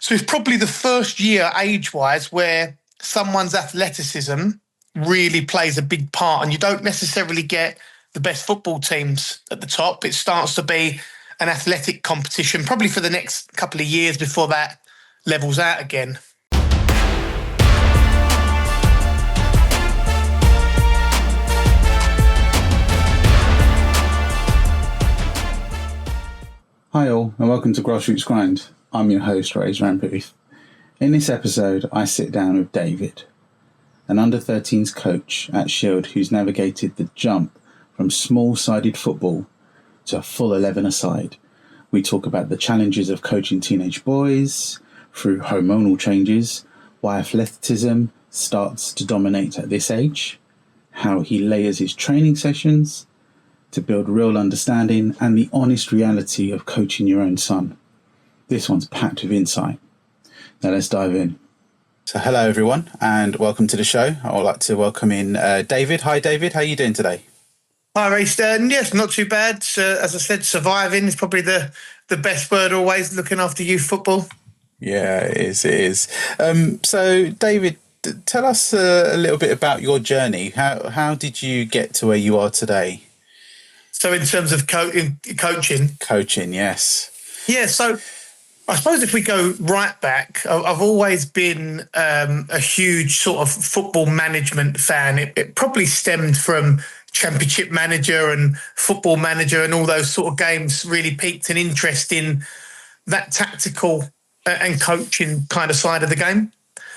So it's probably the first year age-wise where someone's athleticism really plays a big part, and you don't necessarily get the best football teams at the top. It starts to be an athletic competition, probably for the next couple of years before that levels out again. Hi all, and welcome to Grassroots Grind. I'm your host, Ray Ramputh. In this episode, I sit down with David, an under-13s coach at Shield who's navigated the jump from small-sided football to a full 11-a-side. We talk about the challenges of coaching teenage boys, through hormonal changes, why athleticism starts to dominate at this age, how he layers his training sessions to build real understanding, and the honest reality of coaching your own son. This one's packed with insight. Now let's dive in. So hello everyone, and welcome to the show. I would like to welcome in David. Hi David, how are you doing today? Hi Ray Stern. Yes, not too bad. As I said, surviving is probably the best word always, looking after youth football. Yeah, it is. So David, tell us a little bit about your journey. How did you get to where you are today? So in terms of coaching? Coaching, yes. Yeah, so I suppose if we go right back, I've always been a huge sort of football management fan. It probably stemmed from Championship Manager and Football Manager, and all those sort of games really piqued an interest in that tactical and coaching kind of side of the game.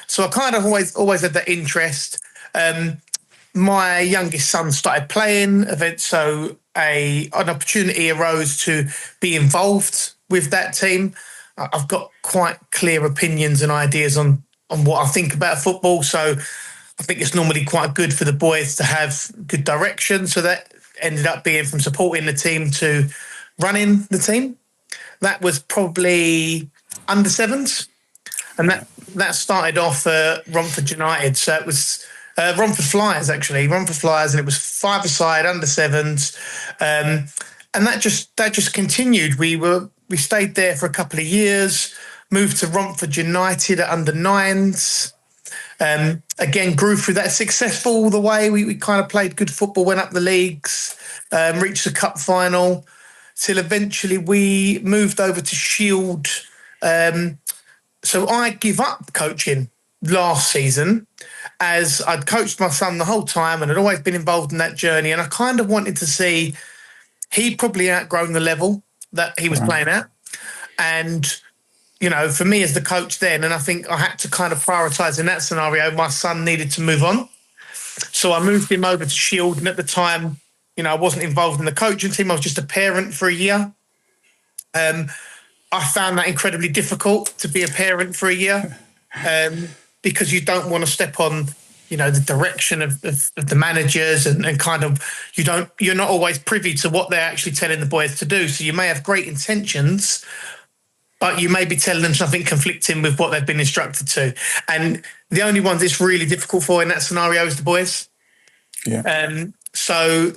So I kind of always had that interest. My youngest son started playing events, so an opportunity arose to be involved with that team. I've got quite clear opinions and ideas on what I think about football, so I think it's normally quite good for the boys to have good direction. So that ended up being from supporting the team to running the team. That was probably under sevens, and that started off at Romford United. So it was Romford Flyers, and it was 5-a-side under sevens, and that just continued. We stayed there for a couple of years, moved to Romford United at under nines. Again, grew through that, successful all the way. We kind of played good football, went up the leagues, reached the cup final, till eventually we moved over to Shield. So I give up coaching last season, as I'd coached my son the whole time and had always been involved in that journey. And I kind of wanted to see, he'd probably outgrown the level that he was playing at. And, you know, for me as the coach then, and I think I had to kind of prioritise in that scenario, my son needed to move on. So I moved him over to Shield. And at the time, you know, I wasn't involved in the coaching team. I was just a parent for a year. I found that incredibly difficult to be a parent for a year. Because you don't want to step on, you know, the direction of the managers, and kind of you're not always privy to what they're actually telling the boys to do. So you may have great intentions, but you may be telling them something conflicting with what they've been instructed to. And the only ones it's really difficult for in that scenario is the boys. Yeah. So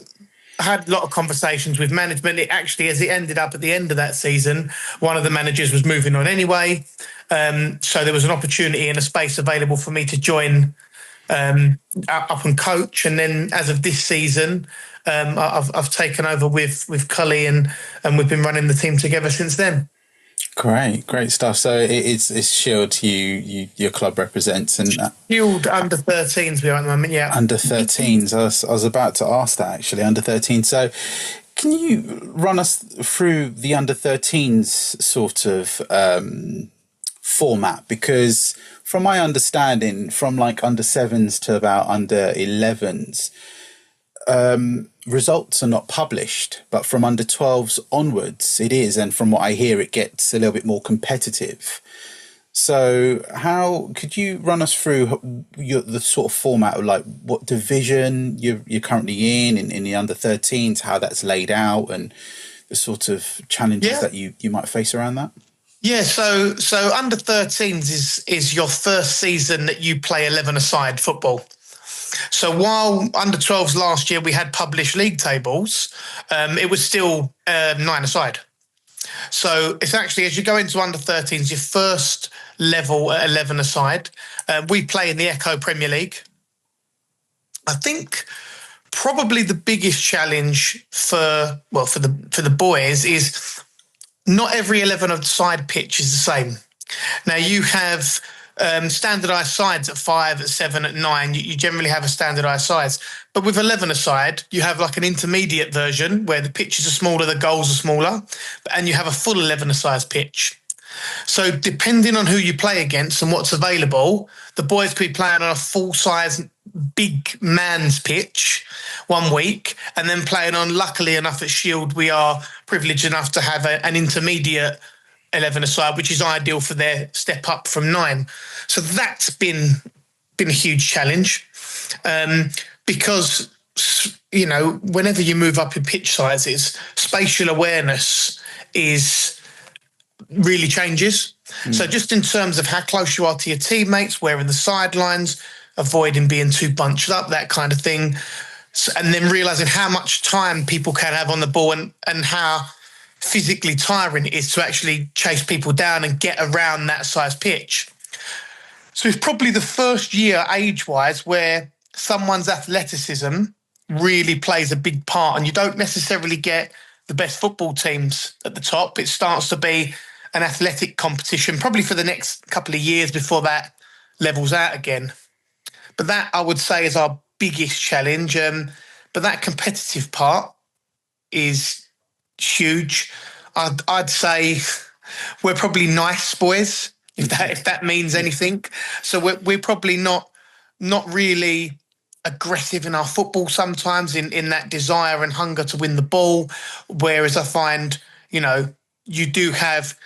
I had a lot of conversations with management. It actually, as it ended up at the end of that season, one of the managers was moving on anyway. So there was an opportunity and a space available for me to join up and coach. And then as of this season, I've taken over with Cully, and we've been running the team together since then. Great stuff. So it's Shield your club represents, and Shield under 13s we are at the moment. Yeah, under 13s. I was about to ask that actually. Under 13. So can you run us through the under 13s sort of format? Because from my understanding, from like under 7s to about under 11s, results are not published, but from under 12s onwards it is, and from what I hear it gets a little bit more competitive. So how could you run us through the sort of format of like what division you're currently in the under 13s, how that's laid out, and the sort of challenges that you might face around that? Yeah, so under 13s is your first season that you play 11-a-side football. So while under 12s last year we had published league tables, it was still 9-a-side. So it's actually, as you go into under 13s, your first level at 11-a-side. We play in the Echo Premier League. I think probably the biggest challenge for the boys is not every 11-a-side pitch is the same. Now you have standardised sides at 5, at 7, at 9. You generally have a standardised size. But with 11-a-side, you have like an intermediate version where the pitches are smaller, the goals are smaller, and you have a full 11-a-side pitch. So depending on who you play against and what's available, the boys could be playing on a full-size big man's pitch one week and then playing on, luckily enough at Shield, we are privileged enough to have an intermediate 11-a-side, which is ideal for their step up from 9. So that's been a huge challenge because, you know, whenever you move up in pitch sizes, spatial awareness really changes. So just in terms of how close you are to your teammates, where are the sidelines, avoiding being too bunched up, that kind of thing. And then realising how much time people can have on the ball and how physically tiring it is to actually chase people down and get around that size pitch. So it's probably the first year age-wise where someone's athleticism really plays a big part, and you don't necessarily get the best football teams at the top. It starts to be an athletic competition, probably for the next couple of years before that levels out again. But that, I would say, is our biggest challenge. But that competitive part is huge. I'd say we're probably nice boys, if that means anything. So we're probably not really aggressive in our football sometimes, in that desire and hunger to win the ball. Whereas I find, you know, you do have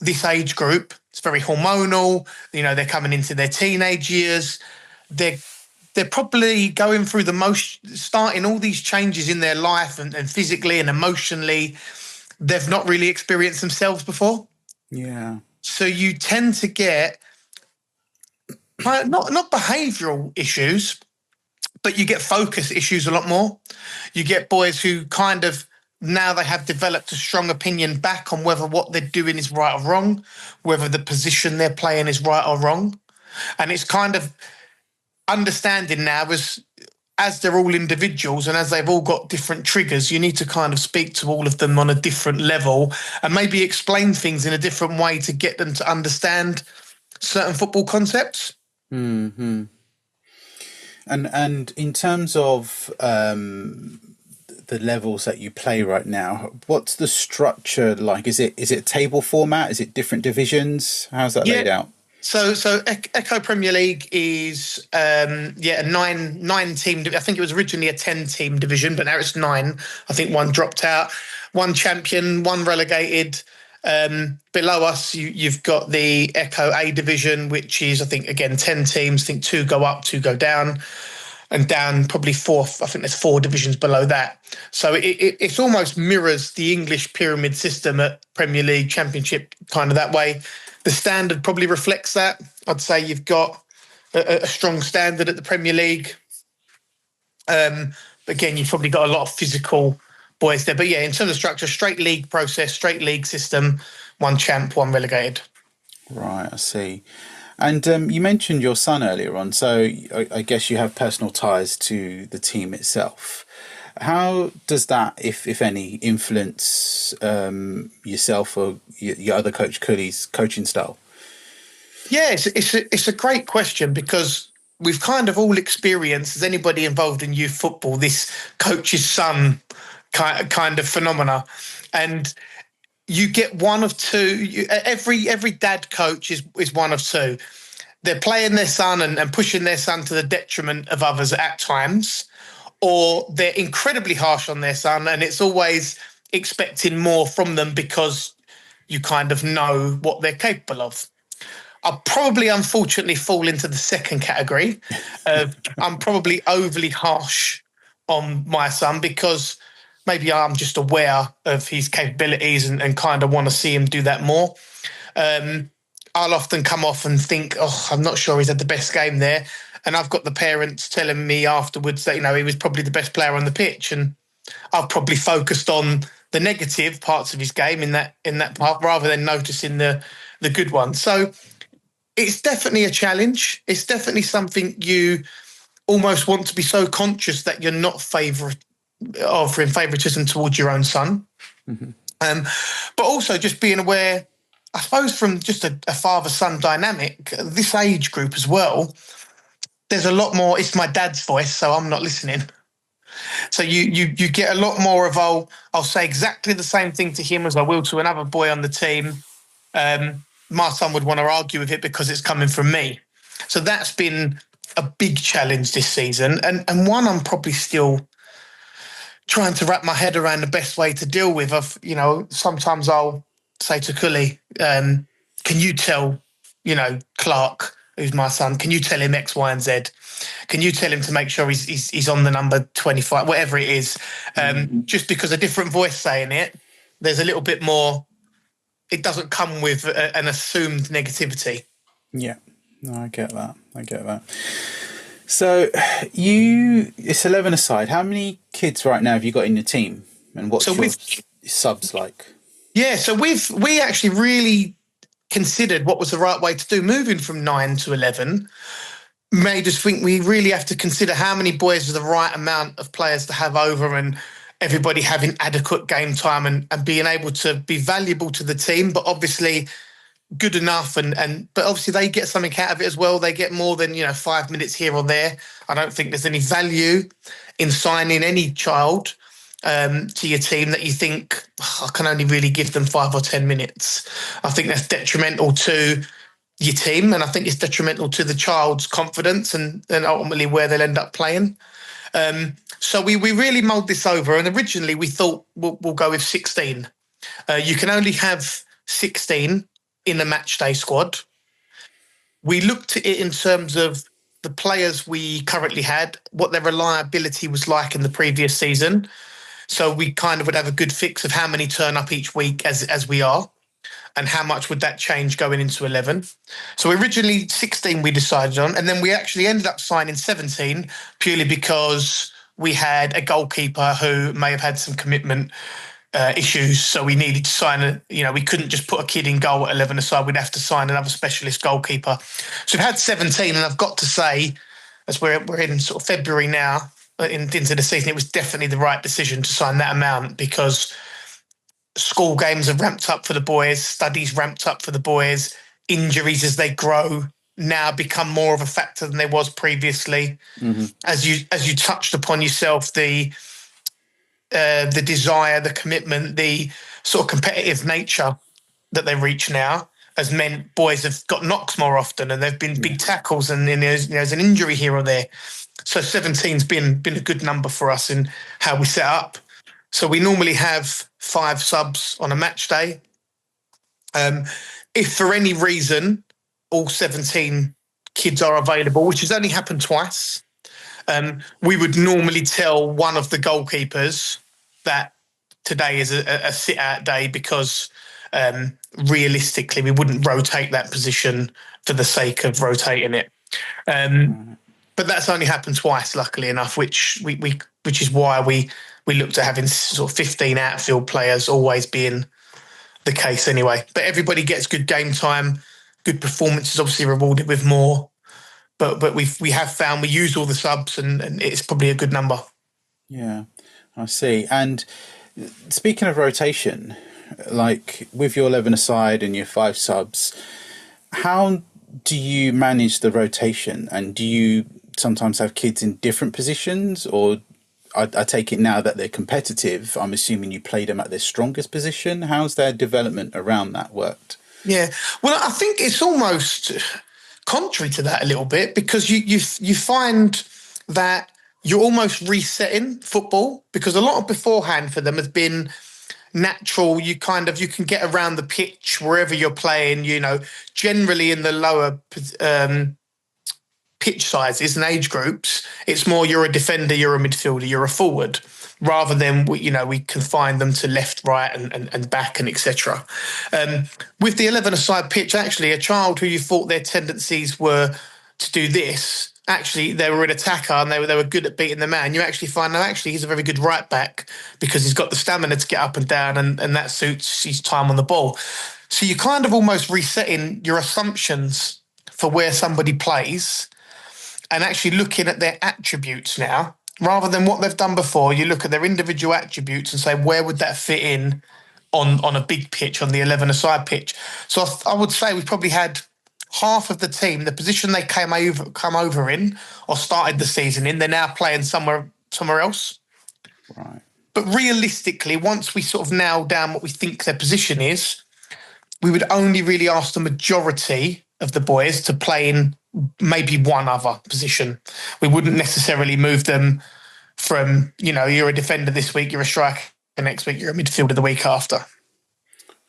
this age group. It's very hormonal. You know, they're coming into their teenage years. They're probably going through starting all these changes in their life and physically and emotionally. They've not really experienced themselves before. Yeah. So you tend to get not behavioural issues, but you get focus issues a lot more. You get boys who kind of, now they have developed a strong opinion back on whether what they're doing is right or wrong, whether the position they're playing is right or wrong. And it's kind of understanding now as they're all individuals and as they've all got different triggers, you need to kind of speak to all of them on a different level and maybe explain things in a different way to get them to understand certain football concepts. Mm-hmm. And in terms of the levels that you play right now, what's the structure like? Is it table format? Is it different divisions? How's that laid out? So Echo Premier League is a 9 team. I think it was originally a 10 team division, but now it's 9. I think one dropped out, 1 champion, 1 relegated. Below us, you've got the Echo A division, which is, I think, again 10 teams. I think 2 go up, 2 go down, and down probably 4. I think there's 4 divisions below that. So it almost mirrors the English pyramid system at Premier League, Championship, kind of that way. The standard probably reflects that. I'd say you've got a strong standard at the Premier League. Again, you've probably got a lot of physical boys there. But yeah, in terms of structure, straight league process, straight league system, 1 champ, 1 relegated. Right, I see. And you mentioned your son earlier on, so I guess you have personal ties to the team itself. How does that, if any, influence yourself or your other coach Cooley's coaching style? Yeah, it's a great question, because we've kind of all experienced, as anybody involved in youth football, this coach's son kind of phenomena. And you get one of two. Every dad coach is one of two. They're playing their son and pushing their son to the detriment of others at times, or they're incredibly harsh on their son, and it's always expecting more from them because you kind of know what they're capable of. I'll probably, unfortunately, fall into the second category. I'm probably overly harsh on my son because maybe I'm just aware of his capabilities and kind of want to see him do that more. I'll often come off and think, I'm not sure he's had the best game there. And I've got the parents telling me afterwards that, he was probably the best player on the pitch. And I've probably focused on the negative parts of his game in that part rather than noticing the good ones. So It's definitely a challenge. It's definitely something you almost want to be so conscious that you're not offering favoritism towards your own son. Mm-hmm. But also just being aware, I suppose, from just a father-son dynamic, this age group as well, there's a lot more, it's my dad's voice, so I'm not listening. So you get a lot more of, I'll say exactly the same thing to him as I will to another boy on the team. My son would want to argue with it because it's coming from me. So that's been a big challenge this season, and one I'm probably still trying to wrap my head around the best way to deal with. Sometimes I'll say to Cully, can you tell, Clark, who's my son, can you tell him X, Y, and Z? Can you tell him to make sure he's on the number 25, whatever it is? Just because a different voice saying it, there's a little bit more, it doesn't come with an assumed negativity. Yeah, no, I get that. So it's 11 aside. How many kids right now have you got in your team? And what's your subs like? Yeah, so we actually really considered what was the right way to do. Moving from 9 to 11 made us think we really have to consider how many boys are the right amount of players to have over, and everybody having adequate game time and being able to be valuable to the team, but obviously good enough, but obviously they get something out of it as well. They get more than 5 minutes here or there. I don't think there's any value in signing any child to your team that you think, I can only really give them 5 or 10 minutes. I think that's detrimental to your team, and I think it's detrimental to the child's confidence and ultimately where they'll end up playing. So we really mulled this over, and originally we thought we'll go with 16. You can only have 16 in the match day squad. We looked at it in terms of the players we currently had, what their reliability was like in the previous season. So we kind of would have a good fix of how many turn up each week as we are, and how much would that change going into 11. So originally 16 we decided on, and then we actually ended up signing 17 purely because we had a goalkeeper who may have had some commitment issues, so we needed to sign we couldn't just put a kid in goal at 11 aside. We'd have to sign another specialist goalkeeper. So we've had 17, and I've got to say, as we're in sort of February now, into the season, it was definitely the right decision to sign that amount, because school games have ramped up for the boys, studies ramped up for the boys, injuries as they grow now become more of a factor than they was previously. Mm-hmm. As you touched upon yourself, the desire, the commitment, the sort of competitive nature that they reach now has meant boys have got knocks more often, and there've been big tackles, and then there's an injury here or there. So 17's been a good number for us in how we set up. So we normally have 5 subs on a match day. If for any reason all 17 kids are available, which has only happened twice, we would normally tell one of the goalkeepers that today is a sit-out day, because realistically we wouldn't rotate that position for the sake of rotating it. But that's only happened twice, luckily enough, which is why we looked at having sort of 15 outfield players always being the case anyway. But everybody gets good game time, good performances, obviously rewarded with more. But we have found we use all the subs, and it's probably a good number. Yeah, I see. And speaking of rotation, like with your 11 aside and your 5 subs, how do you manage the rotation? And do you sometimes have kids in different positions? Or I take it now that they're competitive, I'm assuming you play them at their strongest position. How's their development around that worked? Yeah, well, I think it's almost contrary to that a little bit, because you find that you're almost resetting football, because a lot of beforehand for them has been natural. You can get around the pitch wherever you're playing, generally in the lower pitch sizes and age groups. It's more you're a defender, you're a midfielder, you're a forward, rather than we confine them to left, right, and back, and etc. With the 11-a-side pitch, actually, a child who you thought their tendencies were to do this, actually they were an attacker and they were good at beating the man. You actually find, no, actually he's a very good right back, because he's got the stamina to get up and down, and that suits his time on the ball. So you're kind of almost resetting your assumptions for where somebody plays and actually looking at their attributes now, rather than what they've done before. You look at their individual attributes and say, where would that fit in on a big pitch, on the 11-a-side pitch? So I would say we've probably had half of the team, the position they come over in or started the season in, they're now playing somewhere else. Right. But realistically, once we sort of nail down what we think their position is, we would only really ask the majority of the boys to play in maybe one other position. We wouldn't necessarily move them from, you're a defender this week, you're a striker next week, you're a midfielder the week after.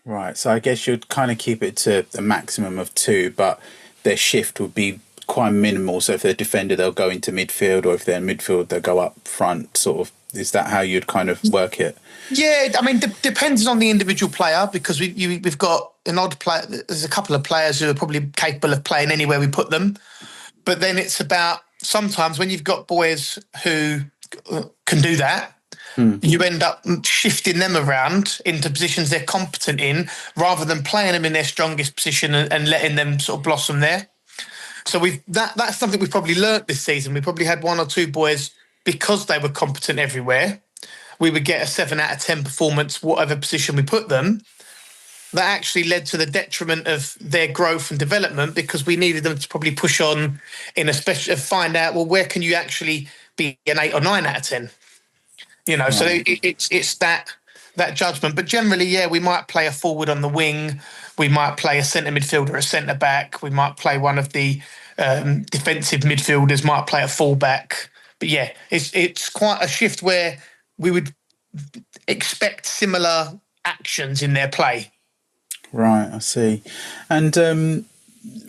Right. So I guess you'd kind of keep it to a maximum of 2, but their shift would be quite minimal. So if they're a defender, they'll go into midfield, or if they're in midfield, they'll go up front, sort of. Is that how you'd kind of work it? Yeah, I mean, depends on the individual player, because we've got an odd player. There's a couple of players who are probably capable of playing anywhere we put them. But then it's about sometimes when you've got boys who can do that, you end up shifting them around into positions they're competent in rather than playing them in their strongest position and letting them sort of blossom there. So that's something we've probably learnt this season. We probably had 1 or 2 boys, because they were competent everywhere, we would get a 7 out of 10 performance, whatever position we put them. That actually led to the detriment of their growth and development, because we needed them to probably push on in a special, find out, well, where can you actually be an 8 or 9 out of 10? So it's that judgment. But generally, yeah, we might play a forward on the wing. We might play a centre midfielder, a centre back. We might play one of the defensive midfielders, might play a full back. But yeah, it's quite a shift where we would expect similar actions in their play. Right, I see. And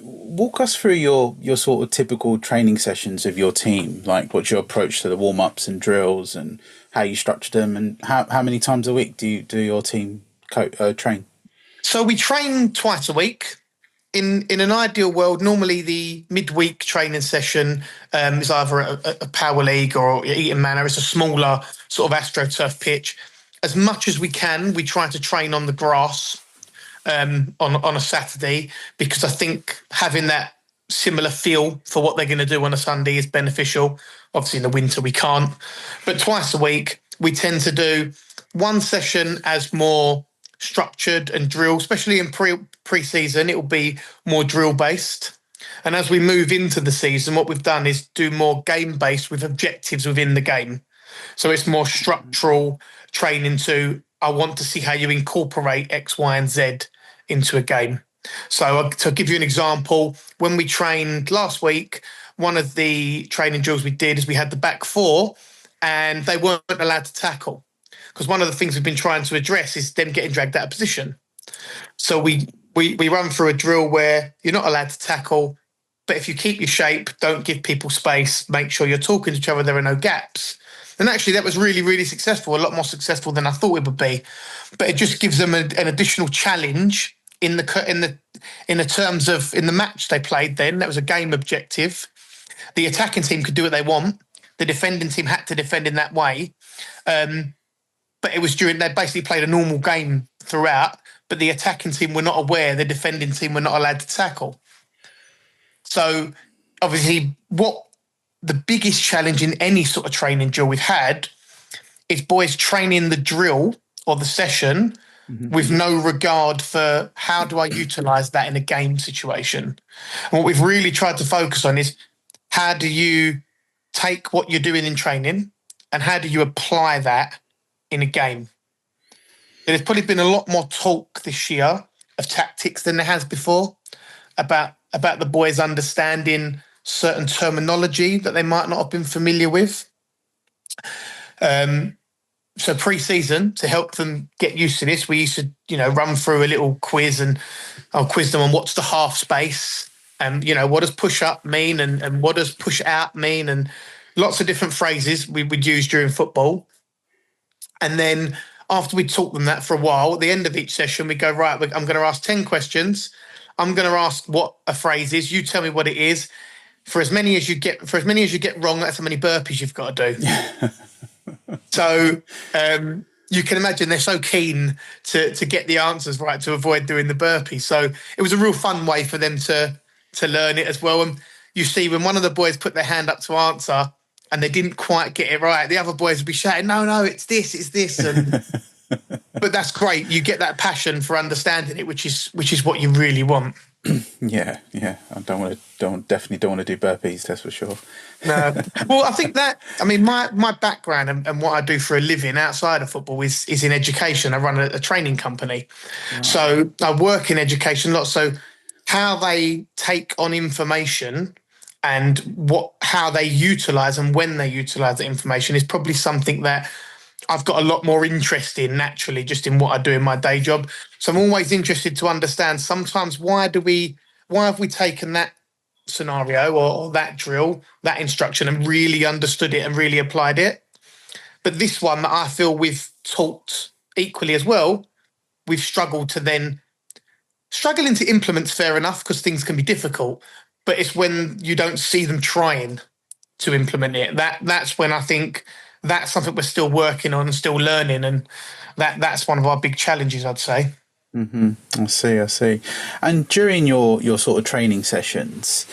walk us through your sort of typical training sessions of your team. Like, what's your approach to the warm-ups and drills, and how you structure them, and how many times a week do your team train? So we train twice a week. In an ideal world, normally the midweek training session is either a power league or Eaton Manor. It's a smaller sort of AstroTurf pitch. As much as we can, we try to train on the grass on a Saturday, because I think having that similar feel for what they're going to do on a Sunday is beneficial. Obviously, in the winter we can't. But twice a week, we tend to do one session as more structured and drill, especially in pre-season. It will be more drill-based. And as we move into the season, what we've done is do more game-based with objectives within the game. So it's more structural training to, I want to see how you incorporate X, Y, and Z into a game. So to give you an example, when we trained last week, one of the training drills we did is we had the back 4 and they weren't allowed to tackle. Because one of the things we've been trying to address is them getting dragged out of position. So we run through a drill where you're not allowed to tackle, but if you keep your shape, don't give people space, make sure you're talking to each other, there are no gaps. And actually that was really, really successful, a lot more successful than I thought it would be. But it just gives them an additional challenge in the terms of in the match they played then. That was a game objective. The attacking team could do what they want. The defending team had to defend in that way. But it was they basically played a normal game throughout, but the attacking team were not aware, the defending team were not allowed to tackle. So obviously what the biggest challenge in any sort of training drill we've had is boys training the drill or the session with no regard for how do I utilise that in a game situation. And what we've really tried to focus on is how do you take what you're doing in training and how do you apply that in a game. There's probably been a lot more talk this year of tactics than there has before about the boys understanding certain terminology that they might not have been familiar with. So pre-season, to help them get used to this, we used to, run through a little quiz, and I'll quiz them on what's the half space and, what does push up mean and what does push out mean, and lots of different phrases we would use during football. And then after we taught them that for a while, at the end of each session, we go, right, I'm going to ask 10 questions. I'm going to ask what a phrase is. You tell me what it is. For as many as you get wrong, that's how many burpees you've got to do. So you can imagine they're so keen to get the answers right to avoid doing the burpees. So it was a real fun way for them to to learn it as well. And you see when one of the boys put their hand up to answer and they didn't quite get it right, the other boys would be shouting, no, it's this. And but that's great. You get that passion for understanding it, which is what you really want. Yeah. I definitely don't want to do burpees, that's for sure. No. Well, I think my background and what I do for a living outside of football is in education. I run a training company. Right. So I work in education a lot. So how they take on information and how they utilise and when they utilise the information is probably something that I've got a lot more interest in naturally, just in what I do in my day job. So I'm always interested to understand sometimes why have we taken that scenario or that drill, that instruction, and really understood it and really applied it. But this one that I feel we've taught equally as well, we've struggled to then struggling to implement, fair enough, because things can be difficult, but it's when you don't see them trying to implement it. That's when I think that's something we're still working on and still learning, and that's one of our big challenges, I'd say. Mm-hmm. I see. And during your sort of training sessions,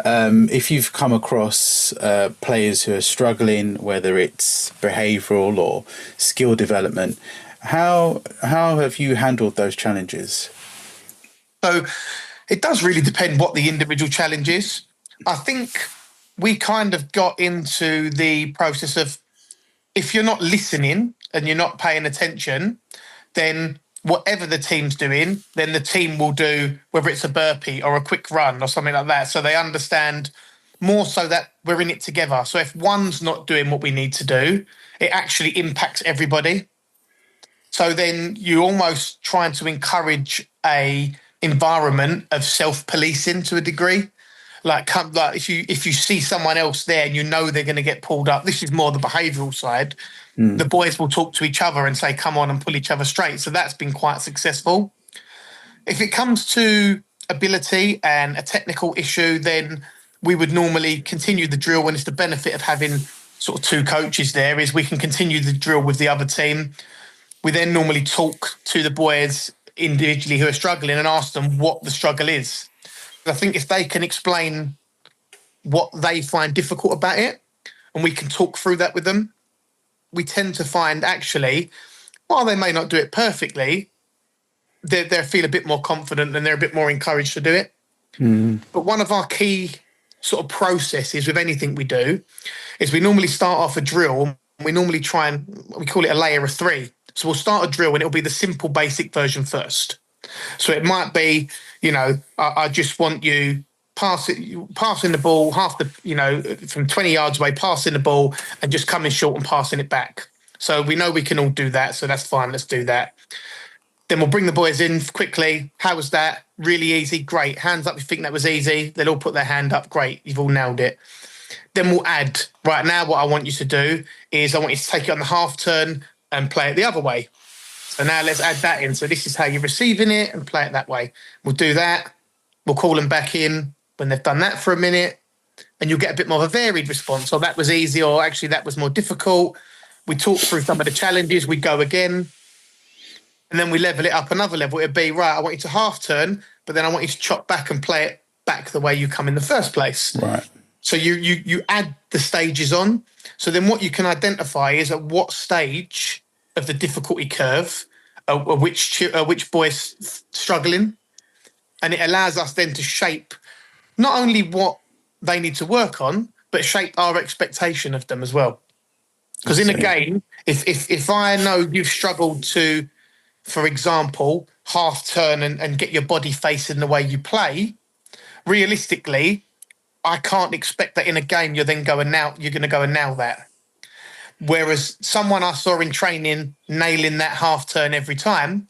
if you've come across players who are struggling, whether it's behavioural or skill development, how have you handled those challenges? So it does really depend what the individual challenge is. I think we kind of got into the process of, if you're not listening and you're not paying attention, then whatever the team's doing, then the team will do, whether it's a burpee or a quick run or something like that. So they understand more so that we're in it together. So if one's not doing what we need to do, it actually impacts everybody. So then you're almost trying to encourage a environment of self-policing to a degree. Like if you see someone else there and you know they're going to get pulled up, this is more the behavioural side. The boys will talk to each other and say, come on, and pull each other straight. So that's been quite successful. If it comes to ability and a technical issue, then we would normally continue the drill, and it's the benefit of having sort of two coaches there is we can continue the drill with the other team. We then normally talk to the boys individually who are struggling and ask them what the struggle is. I think if they can explain what they find difficult about it and we can talk through that with them, we tend to find actually, while they may not do it perfectly, they feel a bit more confident and they're a bit more encouraged to do it. But one of our key sort of processes with anything we do is we normally start off a drill and we normally we call it a layer of 3. So we'll start a drill and it'll be the simple basic version first. So it might be, I just want you passing the ball from 20 yards away, passing the ball and just coming short and passing it back. So we know we can all do that. So that's fine. Let's do that. Then we'll bring the boys in quickly. How was that? Really easy. Great. Hands up if you think that was easy. They'll all put their hand up. Great. You've all nailed it. Then we'll add, right now what I want you to do is I want you to take it on the half turn and play it the other way. So now let's add that in. So this is how you're receiving it and play it that way. We'll do that. We'll call them back in when they've done that for a minute and you'll get a bit more of a varied response. So that was easy, or actually that was more difficult. We talk through some of the challenges. We go again and then we level it up another level. It'd be, right, I want you to half turn, but then I want you to chop back and play it back the way you come in the first place. Right. So you add the stages on. So then what you can identify is at what stage of the difficulty curve which boy's struggling. And it allows us then to shape not only what they need to work on, but shape our expectation of them as well. Because in a game, if I know you've struggled to, for example, half turn and get your body facing the way you play, realistically, I can't expect that in a game you're going to go and nail that. Whereas someone I saw in training nailing that half turn every time,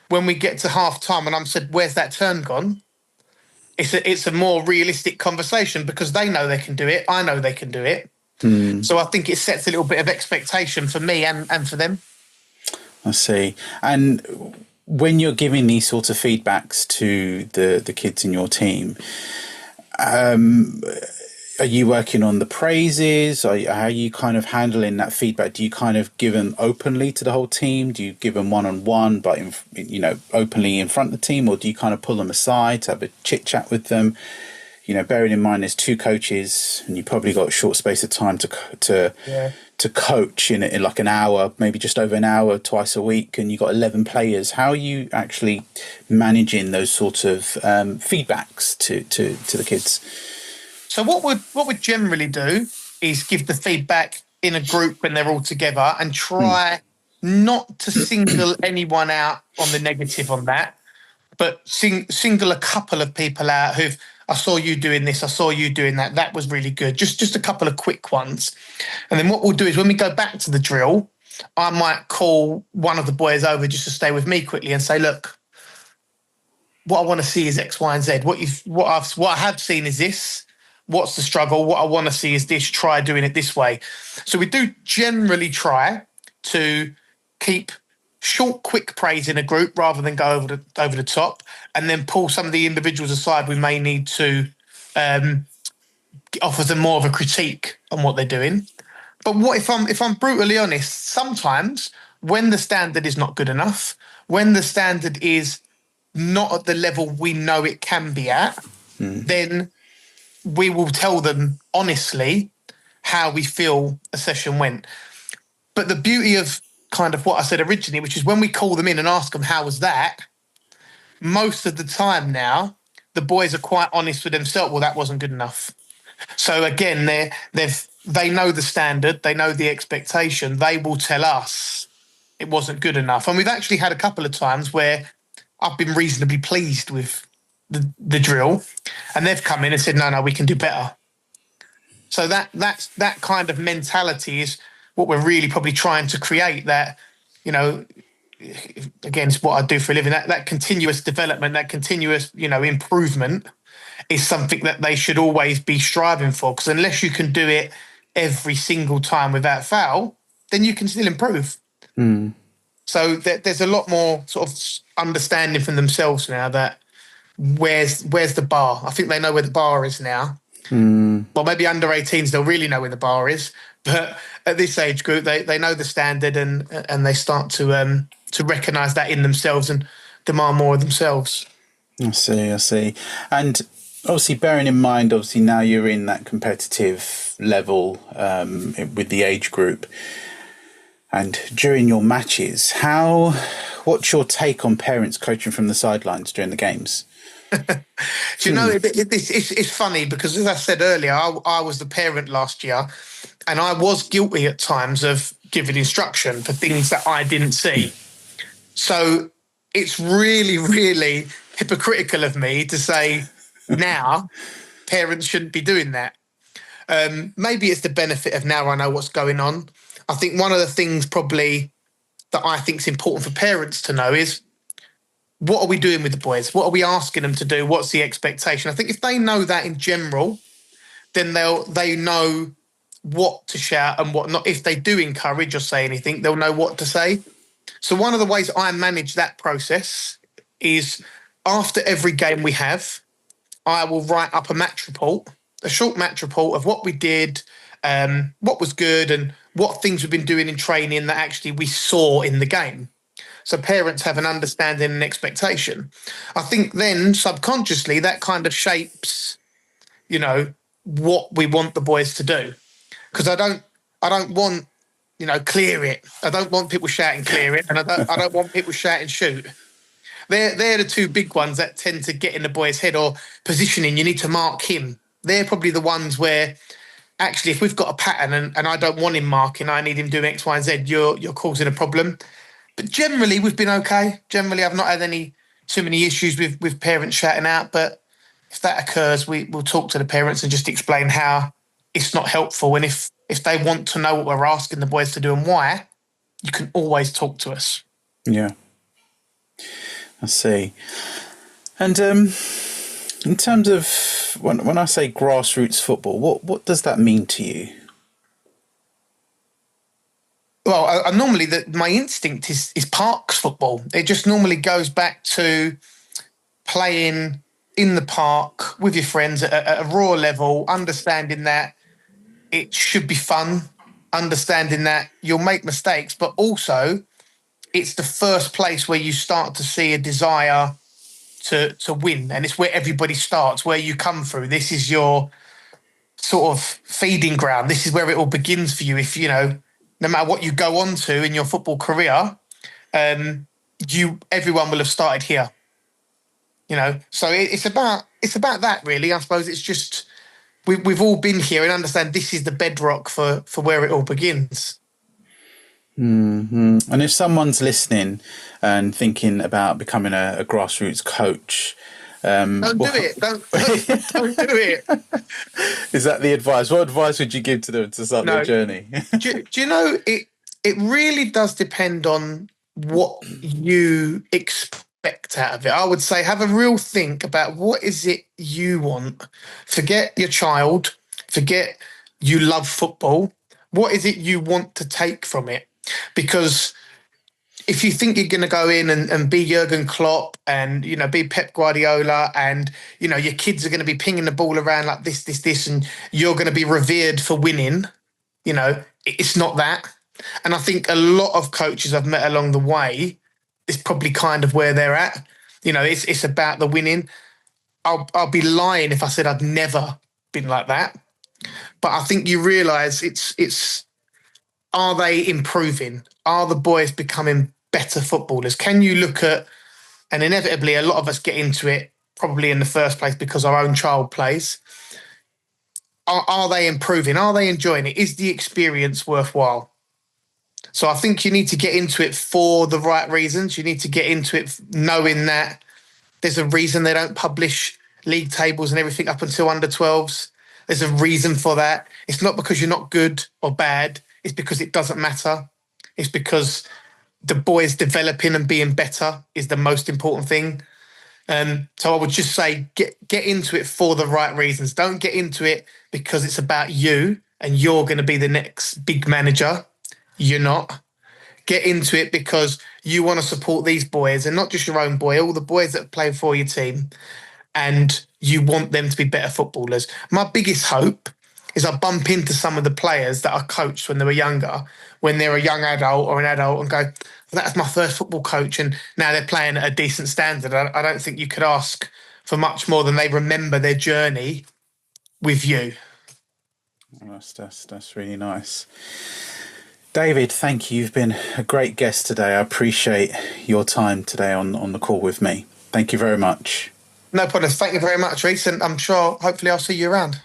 when we get to half time and I'm said, where's that turn gone? It's a more realistic conversation because they know they can do it. I know they can do it. So I think it sets a little bit of expectation for me and for them. I see. And when you're giving these sorts of feedbacks to the kids in your team, are you working on the praises? How are you kind of handling that feedback? Do you kind of give them openly to the whole team? Do you give them one-on-one, but openly in front of the team, or do you kind of pull them aside to have a chit chat with them? bearing in mind there's two coaches and you probably got a short space of time to coach in like an hour, maybe just over an hour twice a week, and you got 11 players. How are you actually managing those sorts of feedbacks to the kids? So what we'd generally do is give the feedback in a group when they're all together and try not to single anyone out on the negative on that, but single a couple of people out I saw you doing this, I saw you doing that. That was really good. Just a couple of quick ones. And then what we'll do is when we go back to the drill, I might call one of the boys over just to stay with me quickly and say, look, what I want to see is X, Y, and Z. What I have seen is this. What's the struggle? What I want to see is this. Try doing it this way. So we do generally try to keep short, quick praise in a group rather than go over the top, and then pull some of the individuals aside. We may need to offer them more of a critique on what they're doing. But what if I'm brutally honest? Sometimes when the standard is not good enough, when the standard is not at the level we know it can be at, then we will tell them honestly how we feel a session went. But the beauty of kind of what I said originally, which is when we call them in and ask them how was that, most of the time now the boys are quite honest with themselves. Well, that wasn't good enough. So again, they know the standard, they know the expectation. They will tell us it wasn't good enough. And we've actually had a couple of times where I've been reasonably pleased with the drill, and they've come in and said, no, we can do better. So that kind of mentality is what we're really probably trying to create. That, again, it's what I do for a living. That continuous development, that continuous, improvement is something that they should always be striving for. Because unless you can do it every single time without fail, then you can still improve. So there's a lot more sort of understanding from themselves now that where's the bar. I think they know where the bar is now. Well, maybe under 18s they'll really know where the bar is, but at this age group they know the standard and they start to recognise that in themselves and demand more of themselves. I see. And obviously bearing in mind, now you're in that competitive level with the age group, and during your matches, what's your take on parents coaching from the sidelines during the games? Do you know, it's funny because, as I said earlier, I was the parent last year, and I was guilty at times of giving instruction for things that I didn't see. So it's really, really hypocritical of me to say now parents shouldn't be doing that. Maybe it's the benefit of now I know what's going on. I think one of the things probably that I think is important for parents to know is, what are we doing with the boys? What are we asking them to do? What's the expectation? I think if they know that in general, then they know what to shout and what not. If they do encourage or say anything, they'll know what to say. So one of the ways I manage that process is after every game we have, I will write up a short match report of what we did, what was good, and what things we've been doing in training that actually we saw in the game. So parents have an understanding and expectation. I think then subconsciously that kind of shapes, what we want the boys to do. Because I don't want, clear it. I don't want people shouting clear it, and I don't want people shouting shoot. They're the two big ones that tend to get in the boy's head. Or positioning, you need to mark him. They're probably the ones where actually if we've got a pattern and I don't want him marking, I need him doing X, Y, and Z, you're causing a problem. But generally, we've been okay. Generally, I've not had too many issues with parents shouting out. But if that occurs, we'll talk to the parents and just explain how it's not helpful. And if they want to know what we're asking the boys to do and why, you can always talk to us. Yeah, I see. And in terms of when I say grassroots football, what does that mean to you? Well, I normally my instinct is parks football. It just normally goes back to playing in the park with your friends at a raw level, understanding that it should be fun, understanding that you'll make mistakes, but also it's the first place where you start to see a desire to win, and it's where everybody starts, where you come through. This is your sort of feeding ground. This is where it all begins for you. If no matter what you go on to in your football career, everyone will have started here. So it's about that really. I suppose it's just we've all been here and understand this is the bedrock for where it all begins. Mm-hmm. And if someone's listening and thinking about becoming a grassroots coach, don't do it. Don't do it. Is that the advice? What advice would you give to them to start their journey? do you know it really does depend on what you expect out of it. I would say have a real think about what is it you want. Forget your child. Forget you love football. What is it you want to take from it? Because if you think you're going to go in and be Jurgen Klopp and, be Pep Guardiola and, your kids are going to be pinging the ball around like this, and you're going to be revered for winning, it's not that. And I think a lot of coaches I've met along the way is probably kind of where they're at. It's about the winning. I'll be lying if I said I'd never been like that. But I think you realise it's are they improving? Are the boys becoming better footballers? Can you look at, and inevitably a lot of us get into it probably in the first place because our own child plays. Are they improving? Are they enjoying it? Is the experience worthwhile? So I think you need to get into it for the right reasons. You need to get into it knowing that there's a reason they don't publish league tables and everything up until under 12s. There's a reason for that. It's not because you're not good or bad. It's because it doesn't matter. It's because the boys developing and being better is the most important thing. So I would just say get into it for the right reasons. Don't get into it because it's about you and you're going to be the next big manager. You're not. Get into it because you want to support these boys and not just your own boy, all the boys that play for your team, and you want them to be better footballers. My biggest hope is I bump into some of the players that I coached when they were younger, when they're a young adult or an adult, and go, well, that's my first football coach, and now they're playing at a decent standard. I don't think you could ask for much more than they remember their journey with you. Well, that's really nice. David, thank you. You've been a great guest today. I appreciate your time today on the call with me. Thank you very much. No problem. Thank you very much, Reece, and I'm sure hopefully I'll see you around.